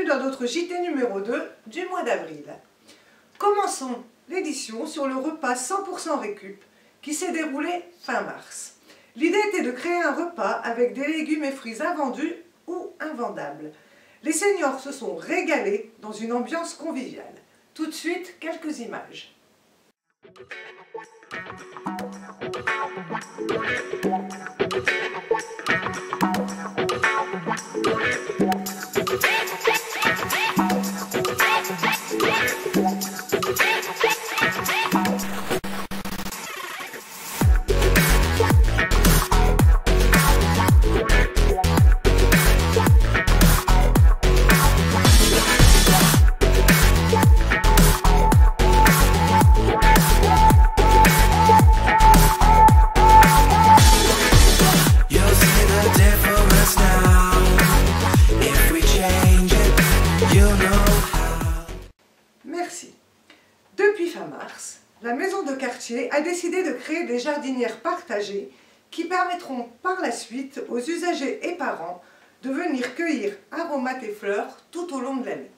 dans notre JT numéro 2 du mois d'avril. Commençons l'édition sur le repas 100% récup qui s'est déroulé fin mars. L'idée était de créer un repas avec des légumes et fruits invendus ou invendables. Les seniors se sont régalés dans une ambiance conviviale. Tout de suite, quelques images. Merci. Depuis fin mars, la maison de quartier a décidé de créer des jardinières partagées qui permettront par la suite aux usagers et parents de venir cueillir aromates et fleurs tout au long de l'année.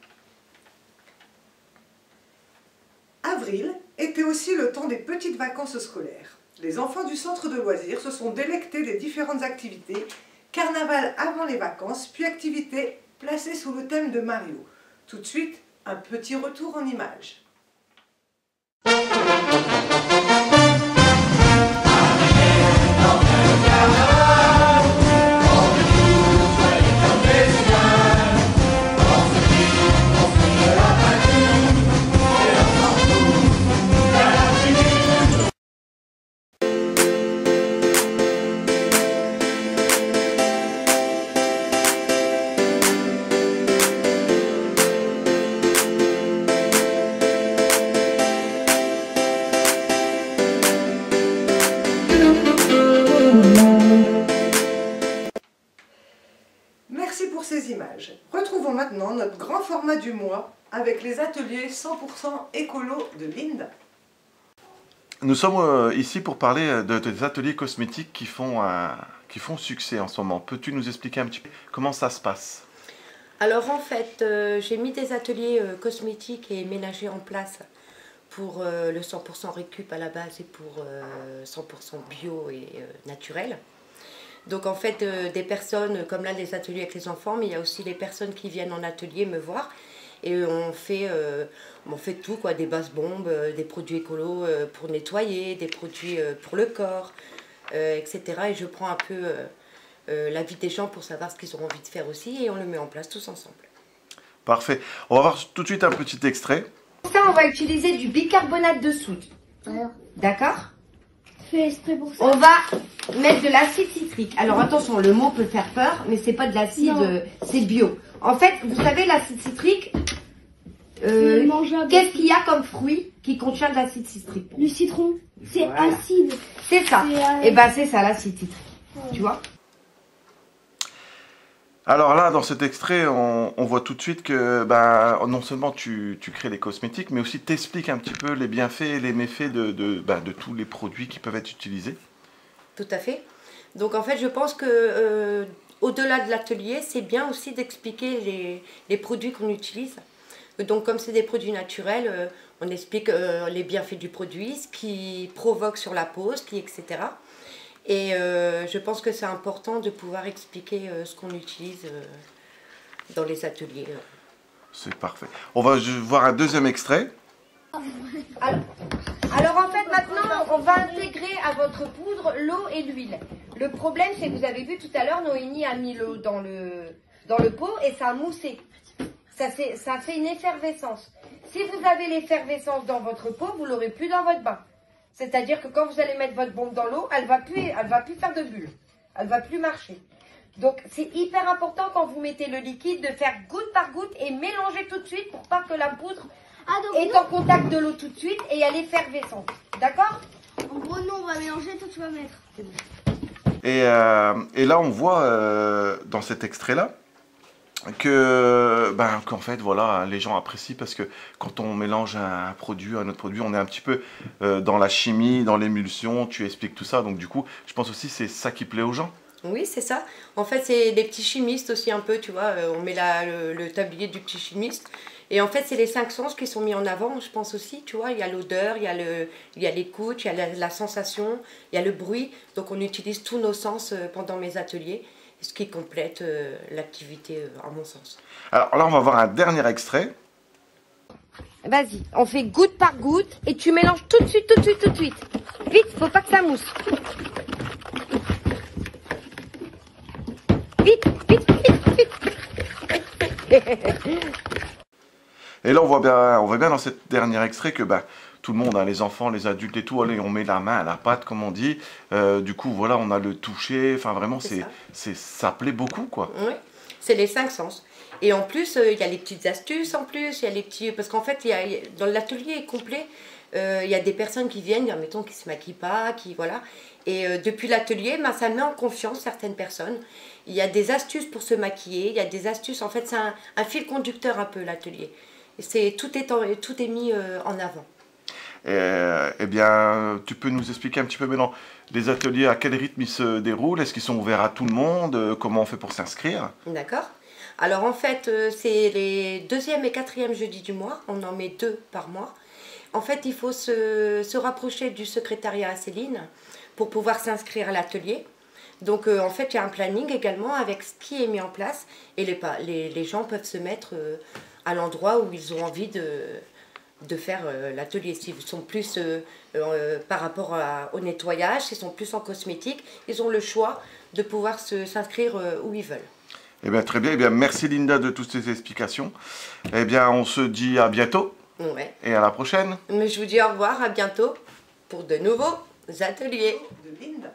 Avril était aussi le temps des petites vacances scolaires. Les enfants du centre de loisirs se sont délectés des différentes activités, carnaval avant les vacances, puis activités placées sous le thème de Mario. Tout de suite, un petit retour en images. Merci pour ces images. Retrouvons maintenant notre grand format du mois avec les ateliers 100% écolo de Linda. Nous sommes ici pour parler des ateliers cosmétiques qui font succès en ce moment. Peux-tu nous expliquer un petit peu comment ça se passe? Alors en fait, j'ai mis des ateliers cosmétiques et ménagers en place pour le 100% récup à la base et pour 100% bio et naturel. Donc en fait, des personnes, comme là les ateliers avec les enfants, mais il y a aussi les personnes qui viennent en atelier me voir. Et on fait tout, quoi, des bases bombes, des produits écolos pour nettoyer, des produits pour le corps, etc. Et je prends un peu l'avis des gens pour savoir ce qu'ils ont envie de faire aussi et on le met en place tous ensemble. Parfait. On va voir tout de suite un petit extrait. Pour ça, on va utiliser du bicarbonate de soude. D'accord ? Fais exprès pour ça. On va mettre de l'acide citrique. Alors attention, le mot peut faire peur, mais c'est pas de l'acide, c'est bio. En fait, vous savez, l'acide citrique, qu'est-ce qu'il y a comme fruit qui contient de l'acide citrique? Le citron, c'est Voilà. acide. C'est ça. Et ben c'est ça, l'acide citrique. Ouais. Tu vois? Alors là, dans cet extrait, on voit tout de suite que non seulement tu crées des cosmétiques, mais aussi tu expliques un petit peu les bienfaits et les méfaits de tous les produits qui peuvent être utilisés. Tout à fait. Donc en fait, je pense que au-delà de l'atelier, c'est bien aussi d'expliquer les produits qu'on utilise. Donc comme c'est des produits naturels, on explique les bienfaits du produit, ce qui provoque sur la peau, etc. Et je pense que c'est important de pouvoir expliquer ce qu'on utilise dans les ateliers. C'est parfait. On va voir un deuxième extrait. Alors en fait maintenant on va intégrer à votre poudre l'eau et l'huile. Le problème c'est que vous avez vu tout à l'heure Noémie a mis l'eau dans le pot et ça a moussé. Ça fait une effervescence. Si vous avez l'effervescence dans votre pot, vous l'aurez plus dans votre bain. C'est-à-dire que quand vous allez mettre votre bombe dans l'eau, elle va plus faire de bulles. Elle va plus marcher. Donc c'est hyper important quand vous mettez le liquide de faire goutte par goutte et mélanger tout de suite pour pas que la poudre est en contact de l'eau tout de suite et à l'effervescence. D'accord? En gros, nous, on va mélanger, toi, tu vas mettre. Et là, on voit dans cet extrait-là qu'en fait, voilà, les gens apprécient parce que quand on mélange un produit à un autre produit, on est un petit peu dans la chimie, dans l'émulsion, tu expliques tout ça. Donc du coup, je pense aussi que c'est ça qui plaît aux gens. Oui, c'est ça. En fait, c'est des petits chimistes aussi un peu, tu vois. On met le tablier du petit chimiste. Et en fait, c'est les 5 sens qui sont mis en avant, je pense aussi, tu vois. Il y a l'odeur, il y a l'écoute, il y a la sensation, il y a le bruit. Donc, on utilise tous nos sens pendant mes ateliers, ce qui complète l'activité, à mon sens. Alors là, on va voir un dernier extrait. Vas-y, on fait goutte par goutte et tu mélanges tout de suite, tout de suite, tout de suite. Vite, faut pas que ça mousse. Vite, vite, vite, vite. Et là, on voit bien dans cet dernier extrait que tout le monde, hein, les enfants, les adultes et tout, allez, on met la main à la pâte, comme on dit. Du coup, voilà, on a le toucher. Enfin, vraiment, ça plaît beaucoup, quoi. Oui, c'est les 5 sens. Et en plus, il y a les petites astuces en plus. Il y a les petits... Parce qu'en fait, dans l'atelier est complet. Il y a des personnes qui viennent, mettons, qui ne se maquillent pas, qui... Voilà. Et depuis l'atelier, ça met en confiance certaines personnes. Il y a des astuces pour se maquiller. Il y a des astuces... En fait, c'est un fil conducteur un peu, l'atelier. Tout est mis en avant. Eh bien, tu peux nous expliquer un petit peu maintenant les ateliers, à quel rythme ils se déroulent? Est-ce qu'ils sont ouverts à tout le monde? Comment on fait pour s'inscrire? D'accord. Alors en fait, c'est les 2e et 4e jeudis du mois. On en met 2 par mois. En fait, il faut se rapprocher du secrétariat à Céline pour pouvoir s'inscrire à l'atelier. Donc en fait, il y a un planning également avec ce qui est mis en place. Et les gens peuvent se mettre à l'endroit où ils ont envie de faire l'atelier. S'ils sont plus par rapport au nettoyage, s'ils sont plus en cosmétique, ils ont le choix de pouvoir s'inscrire où ils veulent. Eh bien, très bien. Eh bien, merci Linda de toutes ces explications. Eh bien, on se dit à bientôt. Ouais. Et à la prochaine. Mais je vous dis au revoir, à bientôt pour de nouveaux ateliers. De Linda.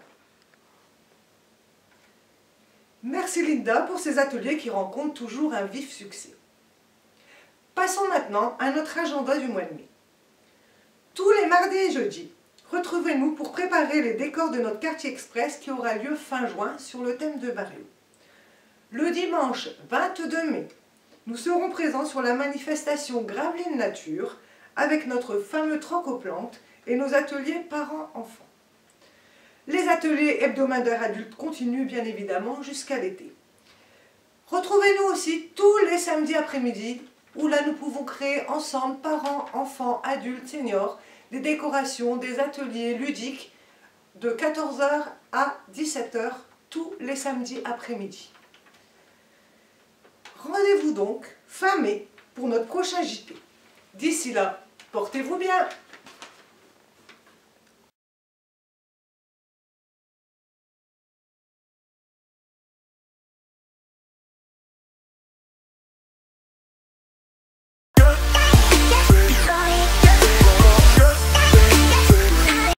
Merci Linda pour ces ateliers qui rencontrent toujours un vif succès. Passons maintenant à notre agenda du mois de mai. Tous les mardis et jeudis, retrouvez-nous pour préparer les décors de notre quartier express qui aura lieu fin juin sur le thème de Barrio. Le dimanche 22 mai, nous serons présents sur la manifestation Gravelines Nature avec notre fameux troc aux plantes et nos ateliers parents-enfants. Les ateliers hebdomadaires adultes continuent bien évidemment jusqu'à l'été. Retrouvez-nous aussi tous les samedis après-midi où là nous pouvons créer ensemble, parents, enfants, adultes, seniors, des décorations, des ateliers ludiques de 14 h à 17 h tous les samedis après-midi. Rendez-vous donc fin mai pour notre prochain JT. D'ici là, portez-vous bien!